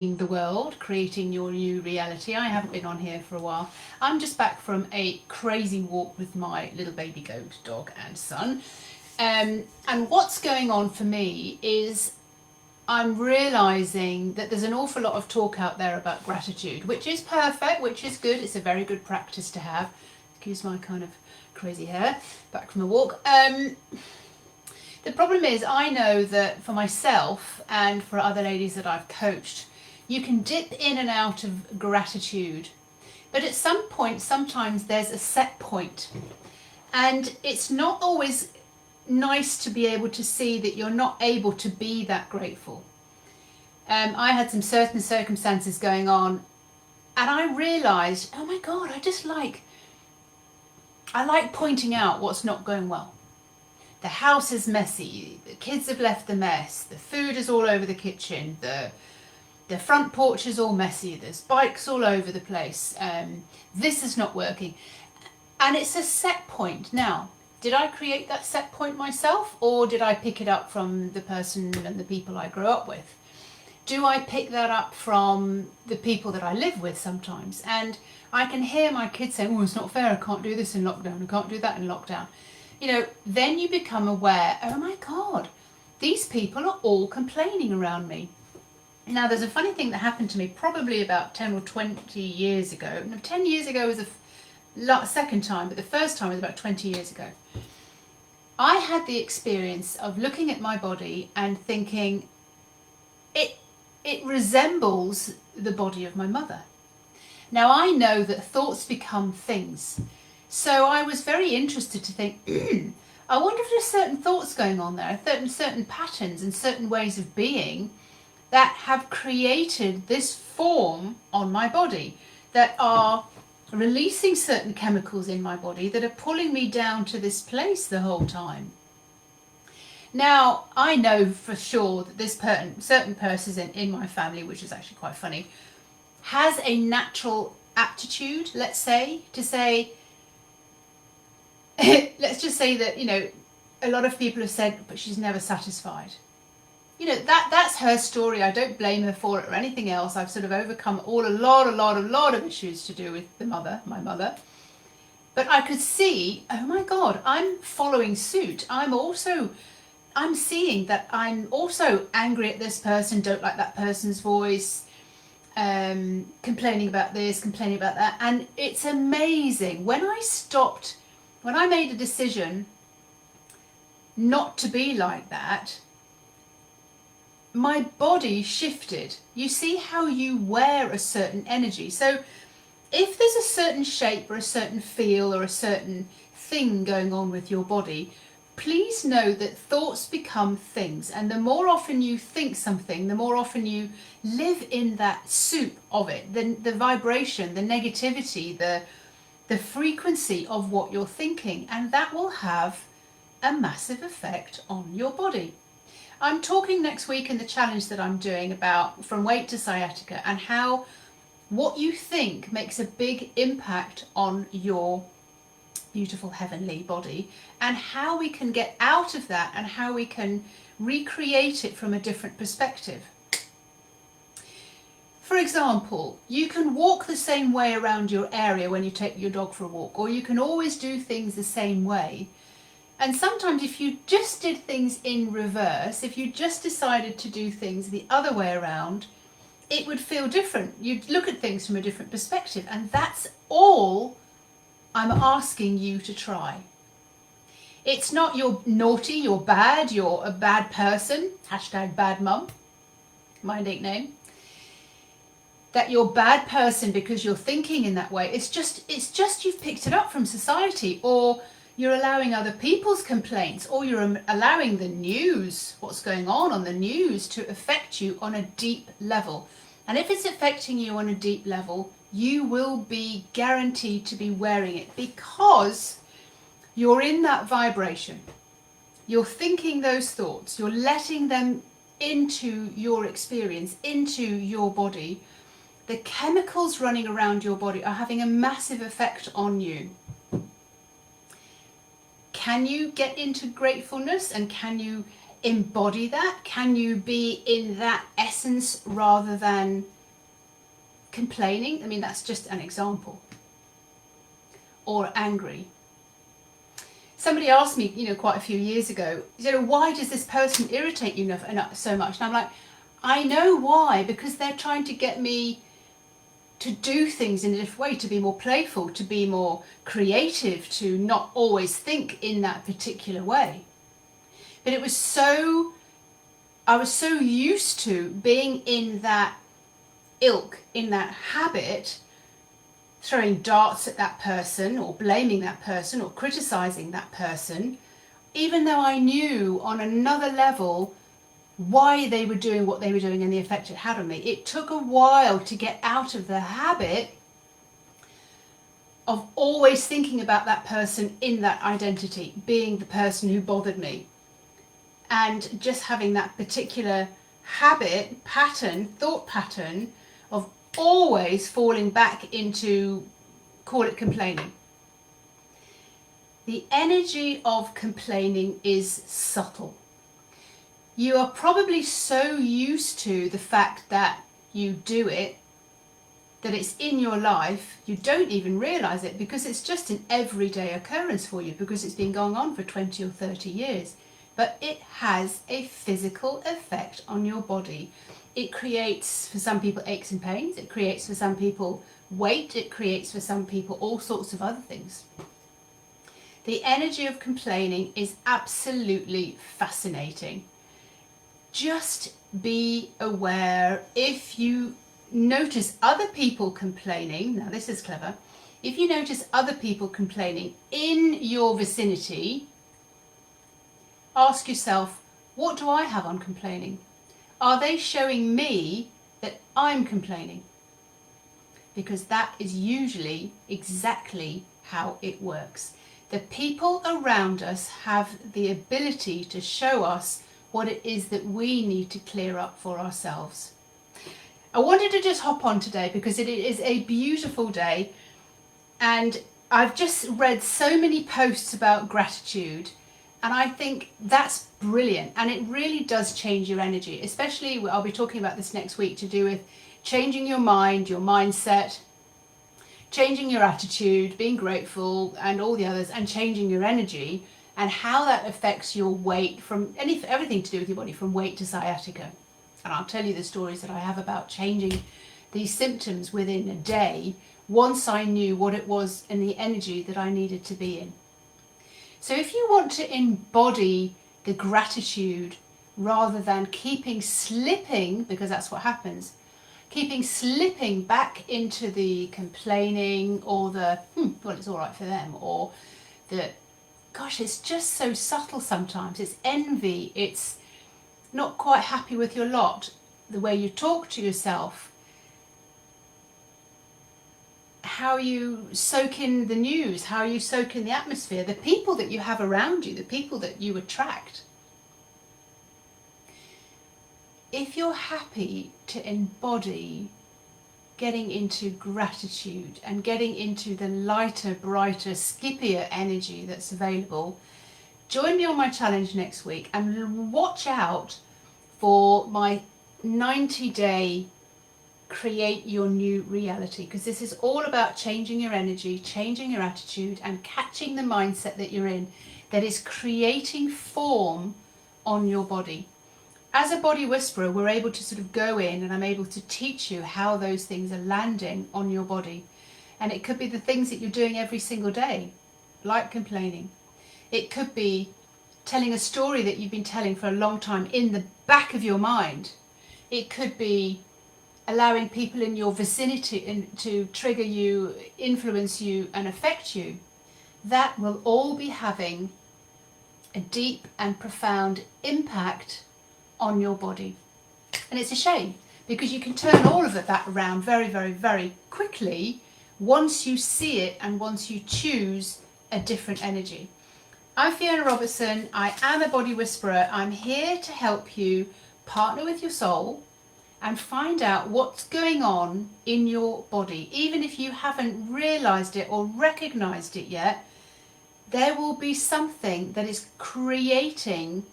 the world, creating your new reality. I haven't been on here for a while. I'm just back from a crazy walk with my little baby goat dog and son. And what's going on for me is I'm realizing that there's an awful lot of talk out there about gratitude, which is perfect, which is good. It's a very good practice to have. Excuse my kind of crazy hair, back from a walk. The problem is, I know that for myself and for other ladies that I've coached, you can dip in and out of gratitude, but at some point, sometimes there's a set point, and it's not always nice to be able to see that you're not able to be that grateful. I had some certain circumstances going on, and I realised, oh my God, I like pointing out what's not going well. The house is messy, the kids have left the mess, the food is all over the kitchen, the front porch is all messy, there's bikes all over the place, this is not working. And it's a set point. Now, did I create that set point myself, or did I pick it up from the person and the people I grew up with? Do I pick that up from the people that I live with sometimes? And I can hear my kids saying, oh, it's not fair, I can't do this in lockdown, I can't do that in lockdown. You know, then you become aware, oh my God, these people are all complaining around me. Now, there's a funny thing that happened to me probably about 10 or 20 years ago. Now, 10 years ago was the second time, but the first time was about 20 years ago. I had the experience of looking at my body and thinking, it resembles the body of my mother. Now, I know that thoughts become things. So I was very interested to think, I wonder if there's certain thoughts going on there, certain patterns and certain ways of being that have created this form on my body, that are releasing certain chemicals in my body that are pulling me down to this place the whole time. Now, I know for sure that this certain person in my family, which is actually quite funny, has a natural aptitude, let's say, to say, let's just say that, you know, a lot of people have said, but she's never satisfied. You know, that's her story. I don't blame her for it or anything else. I've sort of overcome a lot of issues to do with my mother. But I could see, oh my God, I'm following suit. I'm seeing that I'm also angry at this person, don't like that person's voice, complaining about this, complaining about that. And it's amazing. When I made a decision not to be like that, my body shifted. You see how you wear a certain energy. So if there's a certain shape or a certain feel or a certain thing going on with your body, please know that thoughts become things. And the more often you think something, the more often you live in that soup of it, the vibration, the negativity, the frequency of what you're thinking, and that will have a massive effect on your body. I'm talking next week in the challenge that I'm doing about from weight to sciatica, and how what you think makes a big impact on your beautiful heavenly body, and how we can get out of that and how we can recreate it from a different perspective. For example, you can walk the same way around your area when you take your dog for a walk, or you can always do things the same way. And sometimes if you just did things in reverse, if you just decided to do things the other way around, it would feel different. You'd look at things from a different perspective. And that's all I'm asking you to try. It's not you're naughty, you're bad, you're a bad person, #badmum, my nickname. That you're a bad person because you're thinking in that way. It's just you've picked it up from society, or you're allowing other people's complaints, or you're allowing the news, what's going on the news, to affect you on a deep level. And if it's affecting you on a deep level, you will be guaranteed to be wearing it, because you're in that vibration. You're thinking those thoughts. You're letting them into your experience, into your body. The chemicals running around your body are having a massive effect on you. Can you get into gratefulness, and can you embody that? Can you be in that essence rather than complaining? I mean, that's just an example. Or angry. Somebody asked me, quite a few years ago, why does this person irritate you so much? And I'm like, I know why, because they're trying to get me to do things in a different way, to be more playful, to be more creative, to not always think in that particular way. But I was so used to being in that ilk, in that habit, throwing darts at that person or blaming that person or criticizing that person, even though I knew on another level why they were doing what they were doing and the effect it had on me. It took a while to get out of the habit of always thinking about that person in that identity, being the person who bothered me, and just having that particular habit, thought pattern of always falling back into, call it complaining. The energy of complaining is subtle. You are probably so used to the fact that you do it, that it's in your life, you don't even realize it because it's just an everyday occurrence for you, because it's been going on for 20 or 30 years. But it has a physical effect on your body. It creates, for some people, aches and pains. It creates, for some people, weight. It creates, for some people, all sorts of other things. The energy of complaining is absolutely fascinating. Just be aware if you notice other people complaining. Now, this is clever. If you notice other people complaining in your vicinity, ask yourself, what do I have on complaining? Are they showing me that I'm complaining? Because that is usually exactly how it works. The people around us have the ability to show us what it is that we need to clear up for ourselves. I wanted to just hop on today because it is a beautiful day, and I've just read so many posts about gratitude. And I think that's brilliant, and it really does change your energy, especially, I'll be talking about this next week, to do with changing your mind, your mindset, changing your attitude, being grateful, and all the others, and changing your energy, and how that affects your weight, from everything to do with your body, from weight to sciatica. And I'll tell you the stories that I have about changing these symptoms within a day, once I knew what it was and the energy that I needed to be in. So if you want to embody the gratitude rather than keeping slipping, because that's what happens, keeping slipping back into the complaining or the, well, it's all right for them, or the, gosh, it's just so subtle sometimes. It's envy. It's not quite happy with your lot, the way you talk to yourself, how you soak in the news, how you soak in the atmosphere, the people that you have around you, the people that you attract. If you're happy to embody getting into gratitude and getting into the lighter, brighter, skippier energy that's available, join me on my challenge next week and watch out for my 90-day create your new reality, because this is all about changing your energy, changing your attitude, and catching the mindset that you're in that is creating form on your body. As a body whisperer, we're able to sort of go in, and I'm able to teach you how those things are landing on your body. And it could be the things that you're doing every single day, like complaining. It could be telling a story that you've been telling for a long time in the back of your mind. It could be allowing people in your vicinity to trigger you, influence you, and affect you. That will all be having a deep and profound impact on your body. And it's a shame, because you can turn all of that around very, very, very quickly once you see it and once you choose a different energy. I'm Fiona Robertson. I am a body whisperer. I'm here to help you partner with your soul and find out what's going on in your body. Even if you haven't realized it or recognized it yet, there will be something that is creating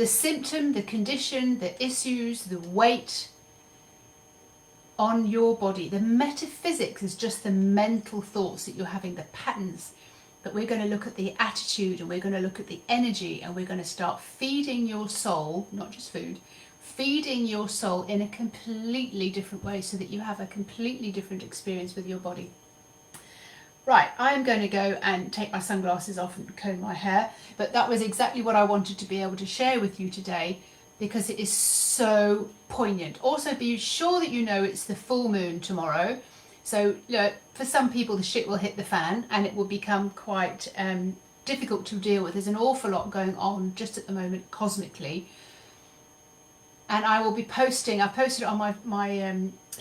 The symptom, the condition, the issues, the weight on your body. The metaphysics is just the mental thoughts that you're having, the patterns. But we're going to look at the attitude, and we're going to look at the energy, and we're going to start feeding your soul, not just food, feeding your soul in a completely different way so that you have a completely different experience with your body. Right, I am going to go and take my sunglasses off and comb my hair, but that was exactly what I wanted to be able to share with you today, because it is so poignant. Also, be sure that you know it's the full moon tomorrow. So for some people the shit will hit the fan and it will become quite difficult to deal with. There's an awful lot going on just at the moment cosmically. And I will be posting, I posted it on my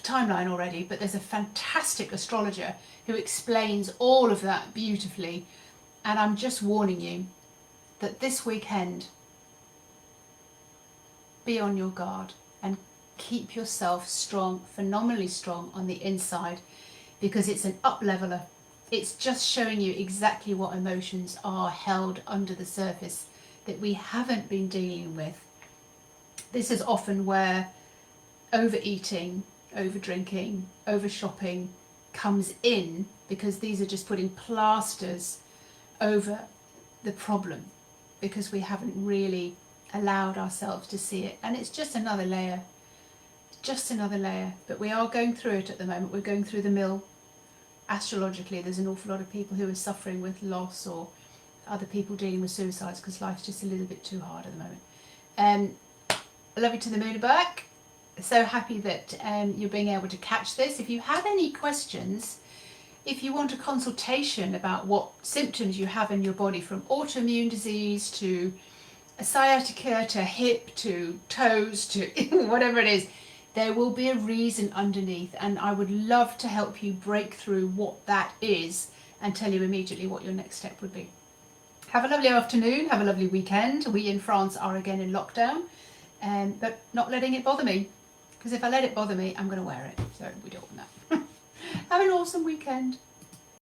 timeline already, but there's a fantastic astrologer who explains all of that beautifully. And I'm just warning you that this weekend, be on your guard and keep yourself strong, phenomenally strong on the inside, because it's an up leveler. It's just showing you exactly what emotions are held under the surface that we haven't been dealing with. This is often where overeating, over drinking, over shopping comes in, because these are just putting plasters over the problem, because we haven't really allowed ourselves to see it. And it's just another layer. Just another layer, but we are going through it at the moment. We're going through the mill. Astrologically, there's an awful lot of people who are suffering with loss, or other people dealing with suicides because life's just a little bit too hard at the moment. I love you to the moon and back. So happy that you're being able to catch this. If you have any questions, if you want a consultation about what symptoms you have in your body, from autoimmune disease to sciatica to hip to toes to whatever it is, there will be a reason underneath, and I would love to help you break through what that is and tell you immediately what your next step would be. Have a lovely afternoon, have a lovely weekend. We in France are again in lockdown, but not letting it bother me, because if I let it bother me, I'm going to wear it, so we don't want that. Have an awesome weekend.